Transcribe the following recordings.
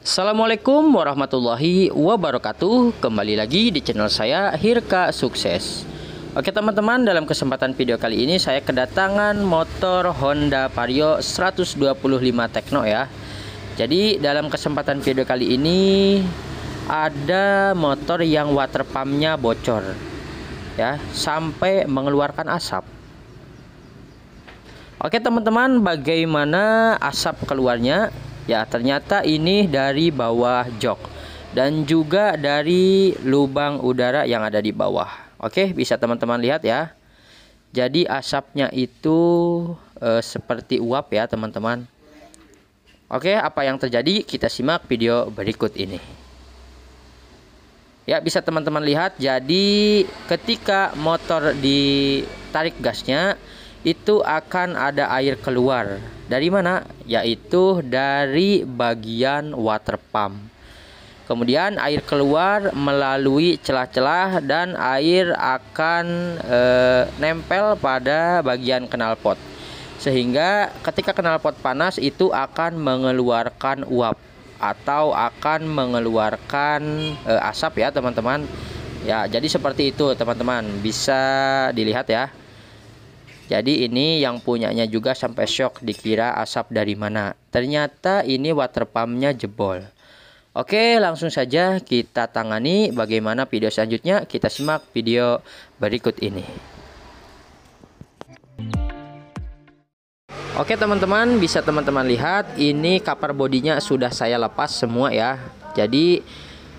Assalamualaikum warahmatullahi wabarakatuh. Kembali lagi di channel saya Hirka Sukses. Oke teman-teman, dalam kesempatan video kali ini saya kedatangan motor Honda Vario 125 Tekno ya. Jadi dalam kesempatan video kali ini ada motor yang water pumpnya bocor ya, sampai mengeluarkan asap. Oke teman-teman, bagaimana asap keluarnya? Ya, ternyata ini dari bawah jok dan juga dari lubang udara yang ada di bawah. Oke, bisa teman-teman lihat ya. Jadi asapnya itu seperti uap ya teman-teman. Oke, apa yang terjadi? Kita simak video berikut ini. Ya, bisa teman-teman lihat. Jadi ketika motor ditarik gasnya, itu akan ada air keluar. Dari mana? Yaitu dari bagian water pump. Kemudian air keluar melalui celah-celah dan air akan nempel pada bagian knalpot. Sehingga ketika knalpot panas itu akan mengeluarkan uap atau akan mengeluarkan asap ya teman-teman. Ya, jadi seperti itu teman-teman. Bisa dilihat ya. Jadi ini yang punyanya juga sampai shock, dikira asap dari mana. Ternyata ini water pumpnya jebol. Oke, langsung saja kita tangani. Bagaimana video selanjutnya? Kita simak video berikut ini. Oke teman-teman, bisa teman-teman lihat ini cover bodinya sudah saya lepas semua ya. Jadi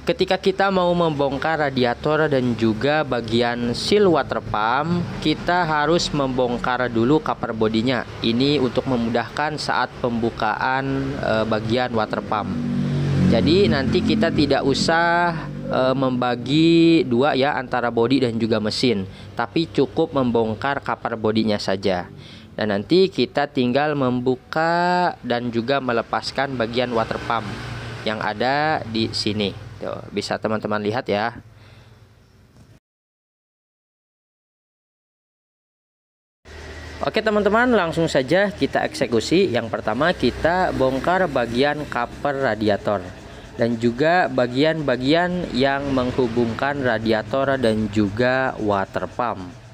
ketika kita mau membongkar radiator dan juga bagian seal water pump, kita harus membongkar dulu cover bodinya. Ini untuk memudahkan saat pembukaan bagian water pump. Jadi nanti kita tidak usah membagi dua ya antara bodi dan juga mesin, tapi cukup membongkar cover bodinya saja. Dan nanti kita tinggal membuka dan juga melepaskan bagian water pump yang ada di sini. Tuh, bisa teman-teman lihat ya. Oke teman-teman, langsung saja kita eksekusi. Yang pertama kita bongkar bagian cover radiator dan juga bagian-bagian yang menghubungkan radiator dan juga water pump.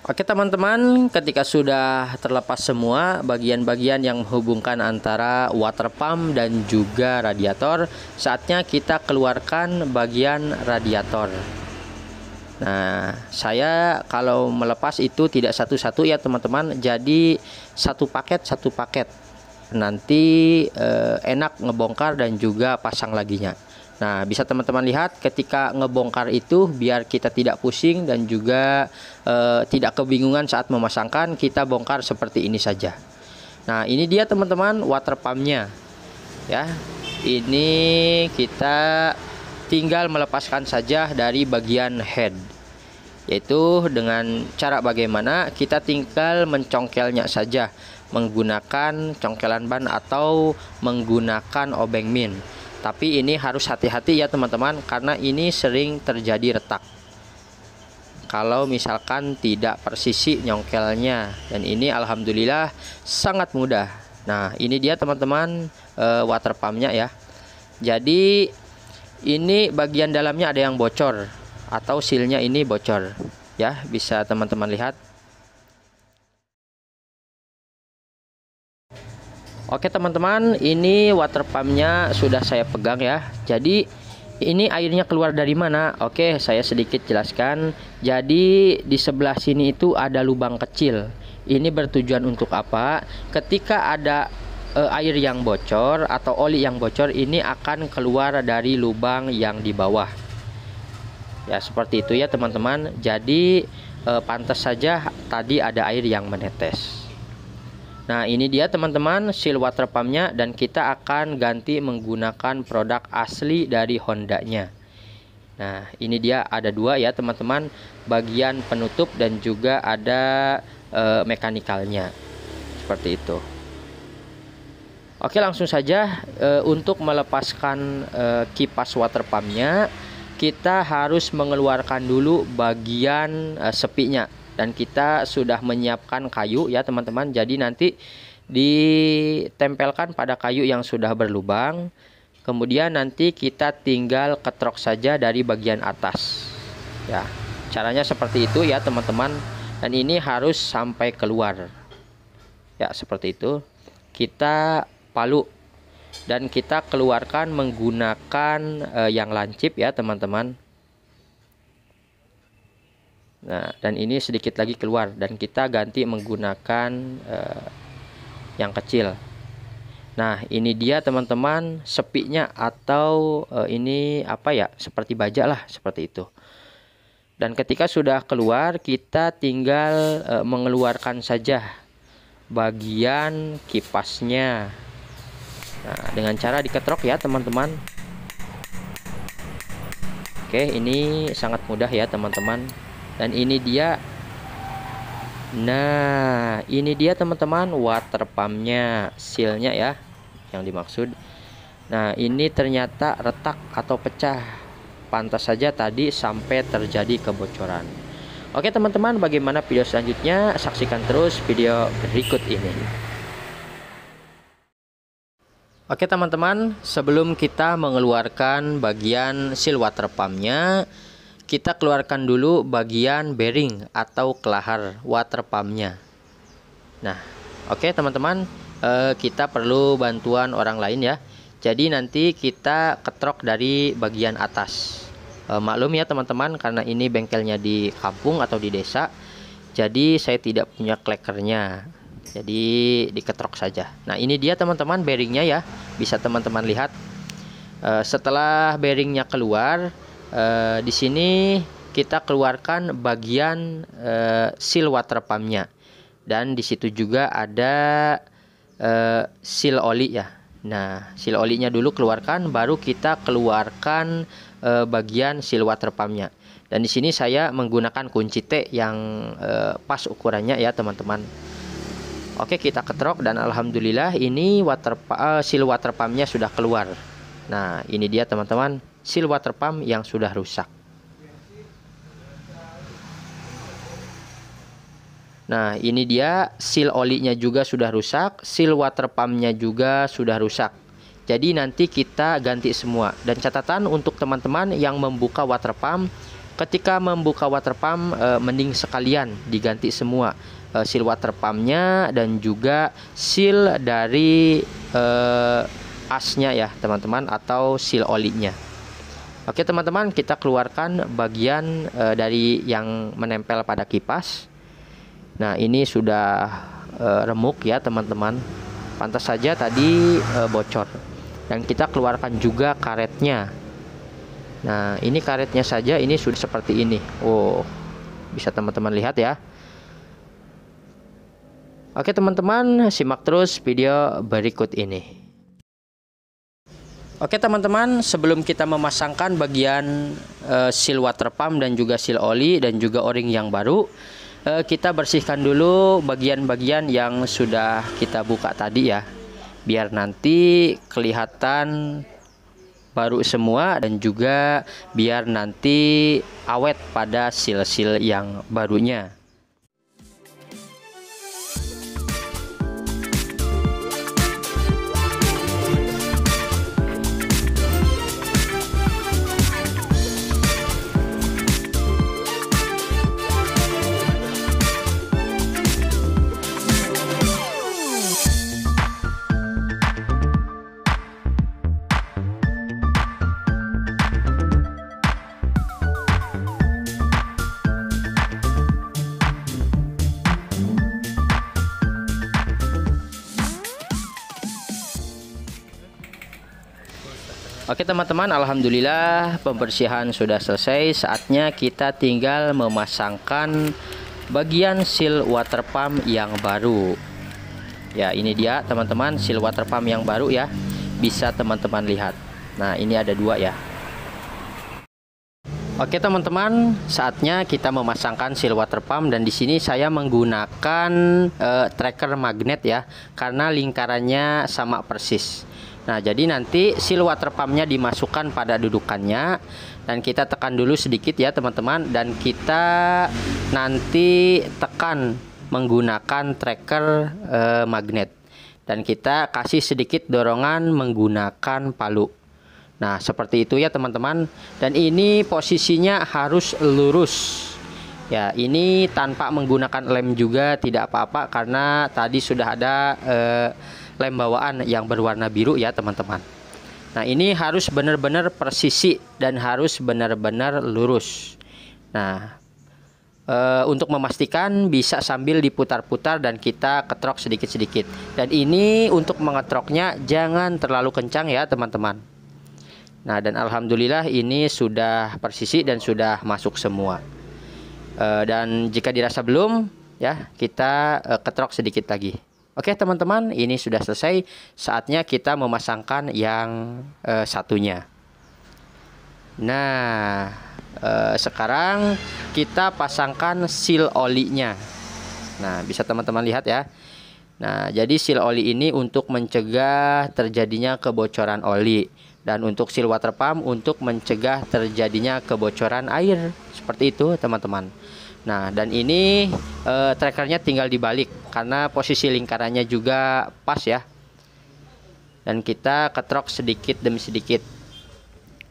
Oke teman-teman, ketika sudah terlepas semua bagian-bagian yang menghubungkan antara water pump dan juga radiator, saatnya kita keluarkan bagian radiator. Nah, saya kalau melepas itu tidak satu-satu ya teman-teman, jadi satu paket. Nanti enak ngebongkar dan juga pasang laginya. Nah, bisa teman-teman lihat ketika ngebongkar itu biar kita tidak pusing dan juga tidak kebingungan saat memasangkan, kita bongkar seperti ini saja. Nah, ini dia teman-teman water pumpnya ya. Ini kita tinggal melepaskan saja dari bagian head, yaitu dengan cara bagaimana kita tinggal mencongkelnya saja menggunakan congkelan ban atau menggunakan obeng min. Tapi ini harus hati-hati ya teman-teman, karena ini sering terjadi retak kalau misalkan tidak persisi nyongkelnya. Dan ini alhamdulillah sangat mudah. Nah, ini dia teman-teman water pumpnya ya. Jadi ini bagian dalamnya ada yang bocor atau sealnya ini bocor ya, bisa teman-teman lihat. Oke teman-teman, ini water pumpnya sudah saya pegang ya. Jadi ini airnya keluar dari mana? Oke, saya sedikit jelaskan. Jadi di sebelah sini itu ada lubang kecil. Ini bertujuan untuk apa? Ketika ada air yang bocor atau oli yang bocor, ini akan keluar dari lubang yang di bawah. Ya seperti itu ya teman-teman. Jadi pantas saja tadi ada air yang menetes. Nah, ini dia teman-teman seal water pumpnya, dan kita akan ganti menggunakan produk asli dari Hondanya. Nah, ini dia ada dua ya teman-teman, bagian penutup dan juga ada mekanikalnya seperti itu. Oke, langsung saja untuk melepaskan kipas water pumpnya, kita harus mengeluarkan dulu bagian sepinya, dan kita sudah menyiapkan kayu ya teman-teman. Jadi nanti ditempelkan pada kayu yang sudah berlubang. Kemudian nanti kita tinggal ketrok saja dari bagian atas. Ya, caranya seperti itu ya teman-teman. Dan ini harus sampai keluar. Ya, seperti itu. Kita palu dan kita keluarkan menggunakan yang lancip ya teman-teman. Nah, dan ini sedikit lagi keluar dan kita ganti menggunakan yang kecil. Nah, ini dia teman-teman sepinya, atau ini apa ya, seperti baja lah, seperti itu. Dan ketika sudah keluar, kita tinggal mengeluarkan saja bagian kipasnya. Nah, dengan cara diketrok ya teman-teman. Oke, ini sangat mudah ya teman-teman. Dan ini dia. Nah, ini dia teman-teman water pumpnya, sealnya ya yang dimaksud. Nah, ini ternyata retak atau pecah, pantas saja tadi sampai terjadi kebocoran. Oke teman-teman, bagaimana video selanjutnya? Saksikan terus video berikut ini. Oke teman-teman, sebelum kita mengeluarkan bagian seal water pumpnya, kita keluarkan dulu bagian bearing atau kelahar water pumpnya. Nah, oke teman-teman, kita perlu bantuan orang lain ya. Jadi nanti kita ketrok dari bagian atas. Maklum ya teman-teman, karena ini bengkelnya di kampung atau di desa, jadi saya tidak punya klekernya. Jadi diketrok saja. Nah, ini dia teman-teman bearingnya ya. Bisa teman-teman lihat. Setelah bearingnya keluar, di sini kita keluarkan bagian seal water pumpnya, dan di situ juga ada seal oli ya. Nah, seal olinya dulu keluarkan, baru kita keluarkan bagian seal water pumpnya. Dan di sini saya menggunakan kunci T yang pas ukurannya ya teman-teman. Oke, kita ketrok dan alhamdulillah ini seal water pumpnya sudah keluar. Nah, ini dia teman-teman, seal water pump yang sudah rusak. Nah, ini dia seal olinya juga sudah rusak, seal water pumpnya juga sudah rusak. Jadi nanti kita ganti semua. Dan catatan untuk teman-teman yang membuka water pump, ketika membuka water pump mending sekalian diganti semua seal water pumpnya dan juga seal dari asnya ya teman-teman, atau seal olinya. Oke teman-teman, kita keluarkan bagian dari yang menempel pada kipas. Nah, ini sudah remuk ya teman-teman, pantas saja tadi bocor. Dan kita keluarkan juga karetnya. Nah, ini karetnya saja ini sudah seperti ini. Oh, bisa teman-teman lihat ya. Oke teman-teman, simak terus video berikut ini. Oke teman-teman, sebelum kita memasangkan bagian seal water pump dan juga seal oli dan juga o-ring yang baru, kita bersihkan dulu bagian-bagian yang sudah kita buka tadi ya, biar nanti kelihatan baru semua dan juga biar nanti awet pada seal-seal yang barunya. Oke teman-teman, alhamdulillah pembersihan sudah selesai. Saatnya kita tinggal memasangkan bagian seal water pump yang baru. Ya, ini dia teman-teman seal water pump yang baru ya. Bisa teman-teman lihat. Nah, ini ada dua ya. Oke teman-teman, saatnya kita memasangkan seal water pump, dan di sini saya menggunakan tracker magnet ya, karena lingkarannya sama persis. Nah, jadi nanti seal water pumpnya dimasukkan pada dudukannya, dan kita tekan dulu sedikit ya teman-teman, dan kita nanti tekan menggunakan tracker magnet, dan kita kasih sedikit dorongan menggunakan palu. Nah, seperti itu ya teman-teman. Dan ini posisinya harus lurus. Ya, ini tanpa menggunakan lem juga tidak apa-apa, karena tadi sudah ada lem bawaan yang berwarna biru ya teman-teman. Nah, ini harus benar-benar presisi dan harus benar-benar lurus. Nah, untuk memastikan bisa sambil diputar-putar dan kita ketrok sedikit-sedikit. Dan ini untuk mengetroknya jangan terlalu kencang ya teman-teman. Nah, dan alhamdulillah ini sudah presisi dan sudah masuk semua. Dan jika dirasa belum ya, kita ketrok sedikit lagi. Oke teman-teman, ini sudah selesai. Saatnya kita memasangkan yang satunya. Nah, sekarang kita pasangkan seal olinya. Nah, bisa teman-teman lihat ya. Nah, jadi seal oli ini untuk mencegah terjadinya kebocoran oli, dan untuk seal water pump untuk mencegah terjadinya kebocoran air. Seperti itu teman-teman. Nah, dan ini trackernya tinggal dibalik karena posisi lingkarannya juga pas ya. Dan kita ketrok sedikit demi sedikit.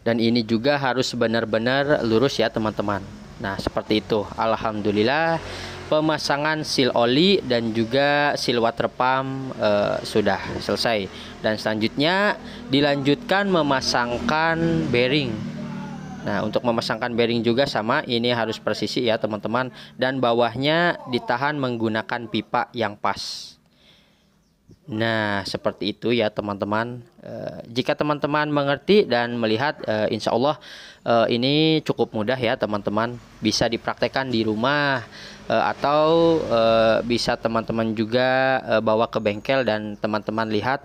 Dan ini juga harus benar-benar lurus ya teman-teman. Nah, seperti itu. Alhamdulillah pemasangan seal oli dan juga seal water pump sudah selesai. Dan selanjutnya dilanjutkan memasangkan bearing. Nah, untuk memasangkan bearing juga sama, ini harus presisi ya teman-teman, dan bawahnya ditahan menggunakan pipa yang pas. Nah, seperti itu ya teman-teman. Jika teman-teman mengerti dan melihat, insya Allah ini cukup mudah ya teman-teman. Bisa dipraktekkan di rumah, atau bisa teman-teman juga bawa ke bengkel dan teman-teman lihat.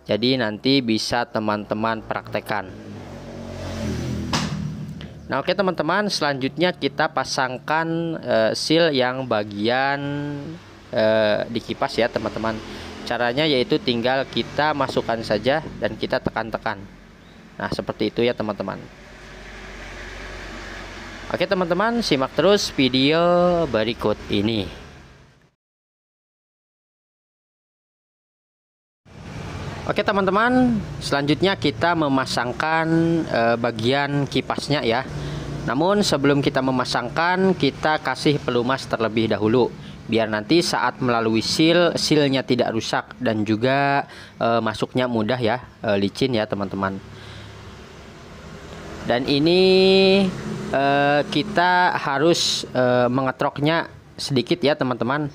Jadi nanti bisa teman-teman praktekkan. Nah, oke teman-teman, selanjutnya kita pasangkan seal yang bagian di kipas ya teman-teman. Caranya yaitu tinggal kita masukkan saja dan kita tekan-tekan. Nah, seperti itu ya teman-teman. Oke teman-teman, simak terus video berikut ini. Oke teman-teman, selanjutnya kita memasangkan bagian kipasnya ya. Namun sebelum kita memasangkan, kita kasih pelumas terlebih dahulu, biar nanti saat melalui sealnya tidak rusak dan juga masuknya mudah ya, licin ya teman-teman. Dan ini kita harus mengetroknya sedikit ya teman-teman,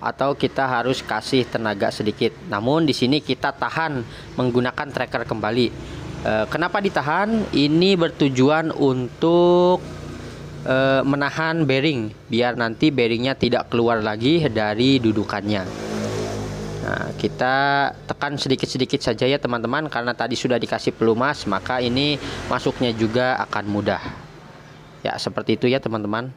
atau kita harus kasih tenaga sedikit. Namun di sini kita tahan menggunakan tracker kembali. Kenapa ditahan? Ini bertujuan untuk menahan bearing, biar nanti bearingnya tidak keluar lagi dari dudukannya. Nah, kita tekan sedikit-sedikit saja ya teman-teman, karena tadi sudah dikasih pelumas, maka ini masuknya juga akan mudah. Ya, seperti itu ya teman-teman.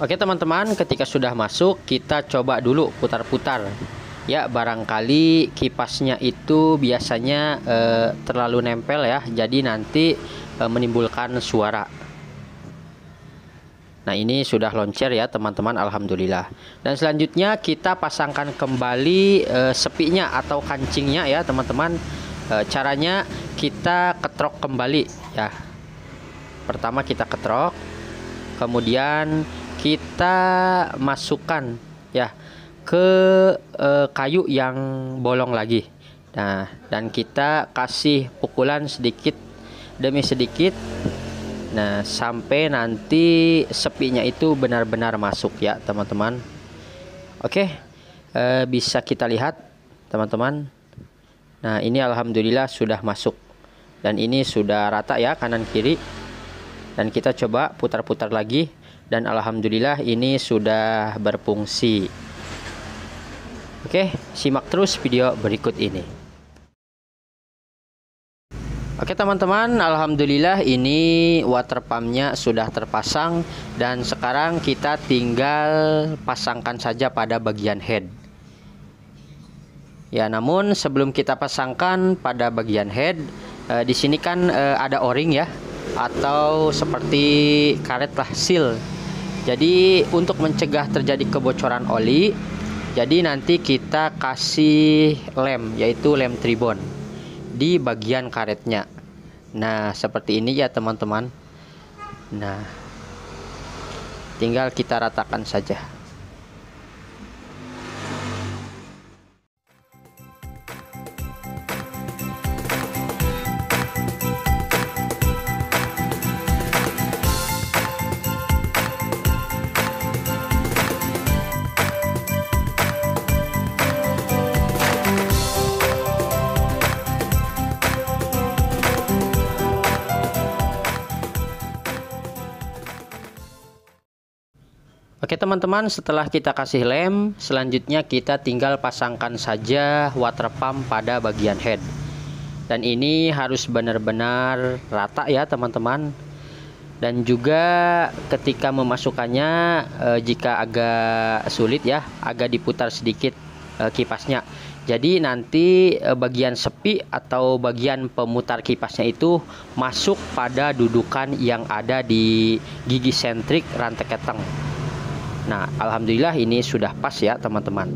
Oke teman-teman, ketika sudah masuk, kita coba dulu putar-putar. Ya, barangkali kipasnya itu biasanya terlalu nempel ya, jadi nanti menimbulkan suara. Nah, ini sudah loncer ya teman-teman, alhamdulillah. Dan selanjutnya kita pasangkan kembali sepinya atau kancingnya ya teman-teman. Caranya kita ketrok kembali ya. Pertama kita ketrok, kemudian kita masukkan ya ke kayu yang bolong lagi. Nah, dan kita kasih pukulan sedikit demi sedikit. Nah, sampai nanti sepinya itu benar-benar masuk ya teman-teman. Oke, bisa kita lihat teman-teman. Nah, ini alhamdulillah sudah masuk, dan ini sudah rata ya kanan kiri. Dan kita coba putar-putar lagi, dan alhamdulillah ini sudah berfungsi. Oke, simak terus video berikut ini. Oke teman-teman, alhamdulillah ini water pumpnya sudah terpasang dan sekarang kita tinggal pasangkan saja pada bagian head. Ya, namun sebelum kita pasangkan pada bagian head, di sini kan ada o-ring ya, atau seperti karet lah, seal. Jadi untuk mencegah terjadi kebocoran oli, jadi nanti kita kasih lem, yaitu lem tribon di bagian karetnya. Nah, seperti ini ya teman-teman. Nah, tinggal kita ratakan saja. Oke teman-teman, setelah kita kasih lem, selanjutnya kita tinggal pasangkan saja water pump pada bagian head. Dan ini harus benar-benar rata ya teman-teman. Dan juga ketika memasukkannya, jika agak sulit ya, agak diputar sedikit kipasnya. Jadi nanti bagian sepi atau bagian pemutar kipasnya itu masuk pada dudukan yang ada di gigi sentrik rantai keteng. Nah, alhamdulillah ini sudah pas ya teman-teman.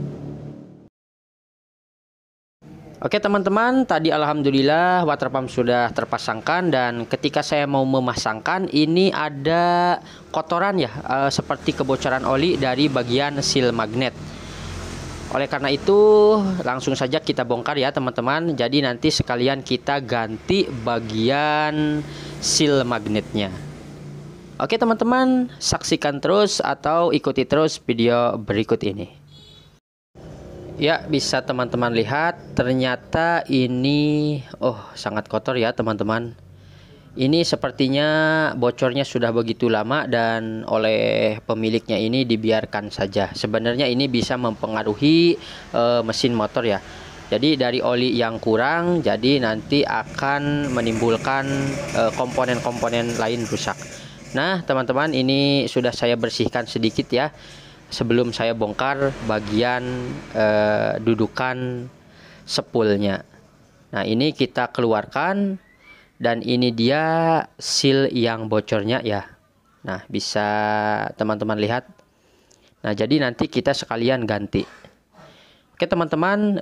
Oke teman-teman, tadi alhamdulillah water pump sudah terpasangkan, dan ketika saya mau memasangkan ini ada kotoran ya, seperti kebocoran oli dari bagian seal magnet. Oleh karena itu langsung saja kita bongkar ya teman-teman. Jadi nanti sekalian kita ganti bagian seal magnetnya. Oke teman-teman, saksikan terus atau ikuti terus video berikut ini. Ya, bisa teman-teman lihat, ternyata ini sangat kotor ya teman-teman. Ini sepertinya bocornya sudah begitu lama dan oleh pemiliknya ini dibiarkan saja. Sebenarnya ini bisa mempengaruhi mesin motor ya. Jadi dari oli yang kurang, jadi nanti akan menimbulkan komponen-komponen lain rusak. Nah teman-teman, ini sudah saya bersihkan sedikit ya sebelum saya bongkar bagian dudukan spoolnya. Nah ini kita keluarkan, dan ini dia seal yang bocornya ya. Nah bisa teman-teman lihat. Nah jadi nanti kita sekalian ganti. Oke teman-teman,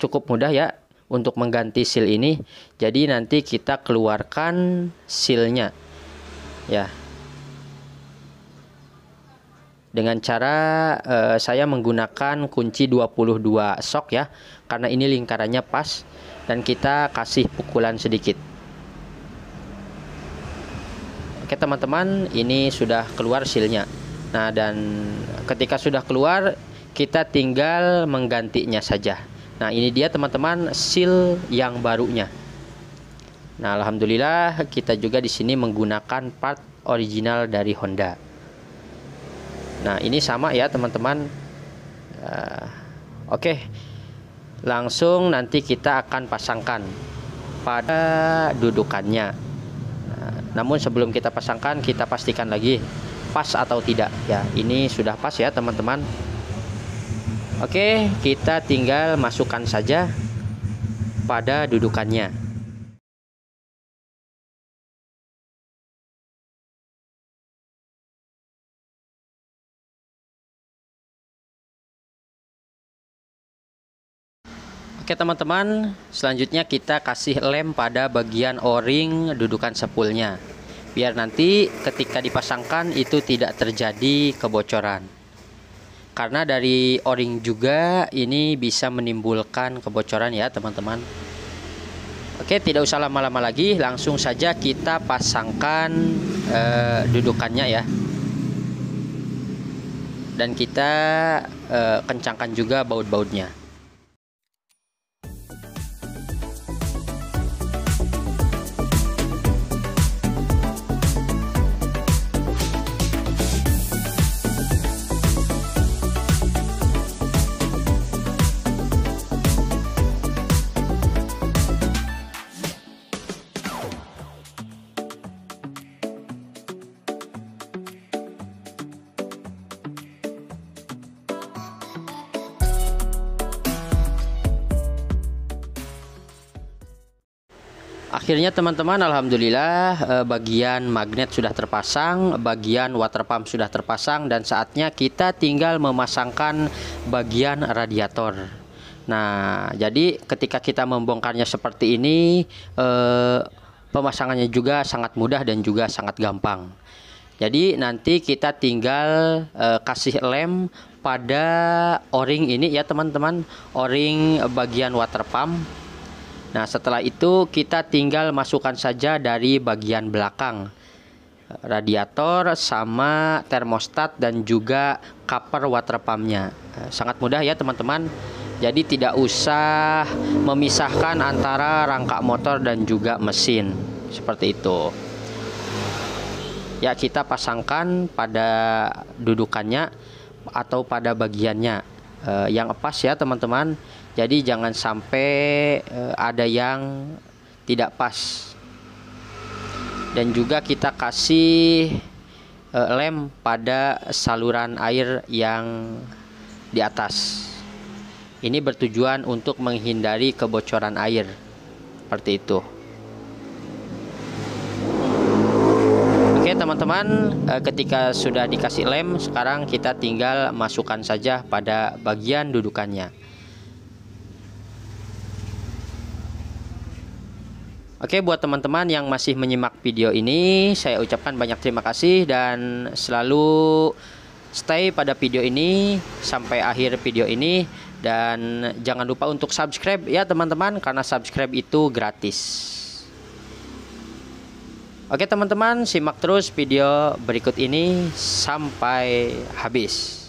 cukup mudah ya untuk mengganti seal ini. Jadi nanti kita keluarkan sealnya ya, dengan cara saya menggunakan kunci 22 sok ya, karena ini lingkarannya pas, dan kita kasih pukulan sedikit. Oke teman-teman, ini sudah keluar sealnya. Nah, dan ketika sudah keluar, kita tinggal menggantinya saja. Nah ini dia teman-teman seal yang barunya. Nah alhamdulillah kita juga di sini menggunakan part original dari Honda. Nah ini sama ya teman-teman. Oke, langsung nanti kita akan pasangkan pada dudukannya. Namun sebelum kita pasangkan, kita pastikan lagi pas atau tidak ya. Ini sudah pas ya teman-teman. Oke, kita tinggal masukkan saja pada dudukannya. Oke teman-teman, selanjutnya kita kasih lem pada bagian o-ring dudukan spoolnya, biar nanti ketika dipasangkan itu tidak terjadi kebocoran. Karena dari o-ring juga ini bisa menimbulkan kebocoran ya teman-teman. Oke, tidak usah lama-lama lagi, langsung saja kita pasangkan dudukannya ya. Dan kita kencangkan juga baut-bautnya. Akhirnya teman-teman, alhamdulillah bagian magnet sudah terpasang, bagian water pump sudah terpasang, dan saatnya kita tinggal memasangkan bagian radiator. Nah, jadi ketika kita membongkarnya seperti ini, pemasangannya juga sangat mudah dan juga sangat gampang. Jadi nanti kita tinggal kasih lem pada o-ring ini ya teman-teman, o-ring bagian water pump. Nah, setelah itu kita tinggal masukkan saja dari bagian belakang radiator sama termostat dan juga cover water pumpnya. Sangat mudah ya teman-teman. Jadi tidak usah memisahkan antara rangka motor dan juga mesin seperti itu. Ya, kita pasangkan pada dudukannya atau pada bagiannya yang pas ya teman-teman. Jadi jangan sampai ada yang tidak pas. Dan juga kita kasih lem pada saluran air yang di atas. Ini bertujuan untuk menghindari kebocoran air. Seperti itu. Oke teman-teman, ketika sudah dikasih lem, sekarang kita tinggal masukkan saja pada bagian dudukannya. Oke, buat teman-teman yang masih menyimak video ini, saya ucapkan banyak terima kasih dan selalu stay pada video ini sampai akhir video ini, dan jangan lupa untuk subscribe ya teman-teman, karena subscribe itu gratis. Oke teman-teman, simak terus video berikut ini sampai habis.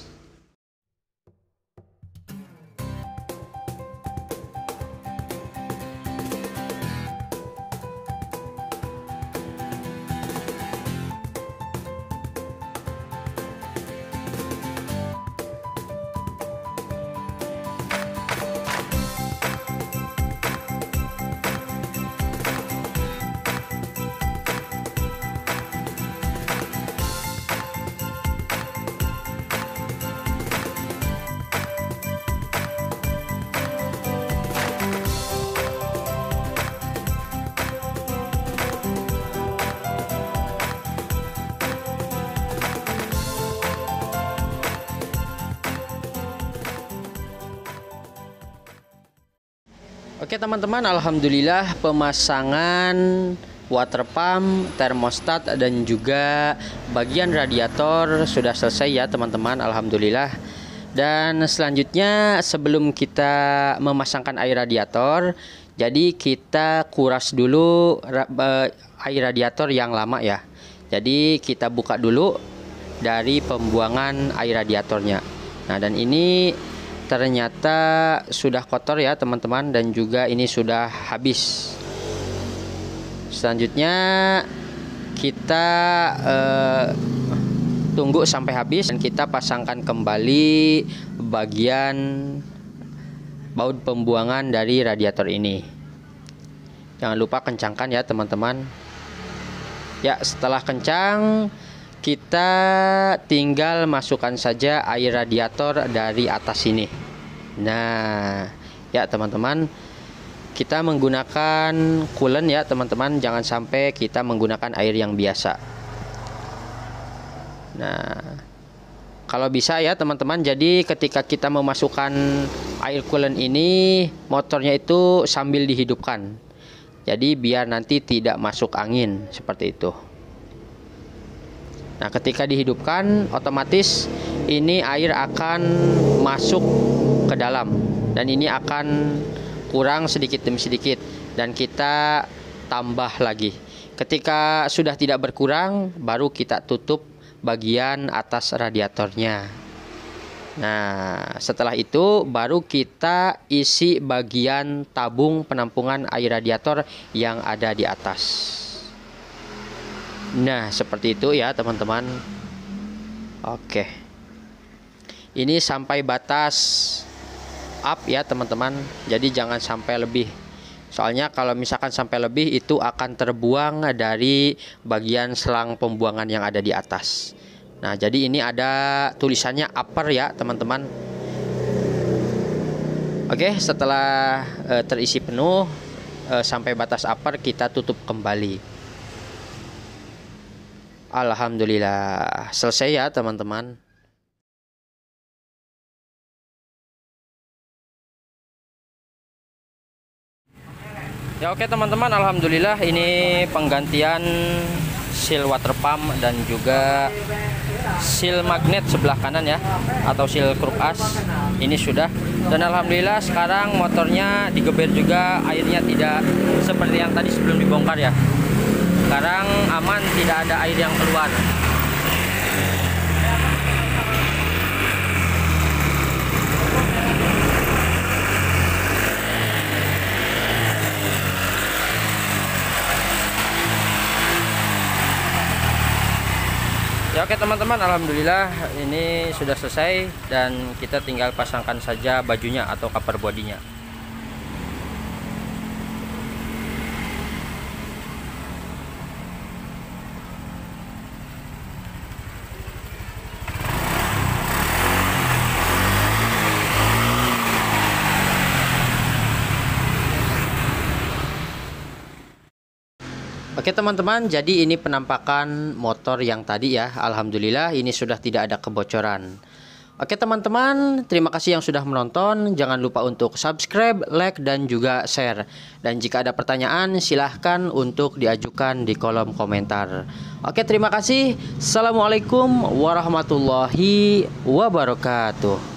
Oke teman-teman, alhamdulillah pemasangan water pump, termostat dan juga bagian radiator sudah selesai ya teman-teman, alhamdulillah. Dan selanjutnya sebelum kita memasangkan air radiator, jadi kita kuras dulu air radiator yang lama ya. Jadi kita buka dulu dari pembuangan air radiatornya. Nah, dan ini ternyata sudah kotor ya teman-teman, dan juga ini sudah habis. Selanjutnya kita tunggu sampai habis dan kita pasangkan kembali bagian baut pembuangan dari radiator ini. Jangan lupa kencangkan ya teman-teman. Ya, setelah kencang kita tinggal masukkan saja air radiator dari atas ini. Nah, ya teman-teman, kita menggunakan coolant ya teman-teman, jangan sampai kita menggunakan air yang biasa. Nah, kalau bisa ya teman-teman, jadi ketika kita memasukkan air coolant ini, motornya itu sambil dihidupkan. Jadi biar nanti tidak masuk angin seperti itu. Nah, ketika dihidupkan, otomatis ini air akan masuk ke dalam dan ini akan kurang sedikit demi sedikit dan kita tambah lagi. Ketika sudah tidak berkurang, baru kita tutup bagian atas radiatornya. Nah, setelah itu baru kita isi bagian tabung penampungan air radiator yang ada di atas. Nah, seperti itu ya teman-teman. Oke. Ini sampai batas up ya teman-teman. Jadi jangan sampai lebih. Soalnya kalau misalkan sampai lebih itu akan terbuang dari bagian selang pembuangan yang ada di atas. Nah, jadi ini ada tulisannya upper ya teman-teman. Oke, setelah terisi penuh, sampai batas upper kita tutup kembali. Alhamdulillah selesai ya teman-teman. Ya oke teman-teman, alhamdulillah ini penggantian seal water pump dan juga seal magnet sebelah kanan ya, atau seal kruk as ini sudah. Dan alhamdulillah sekarang motornya digeber juga, airnya tidak seperti yang tadi sebelum dibongkar ya. Sekarang aman, tidak ada air yang keluar. Ya oke teman-teman, alhamdulillah ini sudah selesai dan kita tinggal pasangkan saja bajunya atau cover bodinya. Oke teman-teman, jadi ini penampakan motor yang tadi ya. Alhamdulillah ini sudah tidak ada kebocoran. Oke teman-teman, terima kasih yang sudah menonton. Jangan lupa untuk subscribe, like, dan juga share. Dan jika ada pertanyaan silahkan untuk diajukan di kolom komentar. Oke, terima kasih. Assalamualaikum warahmatullahi wabarakatuh.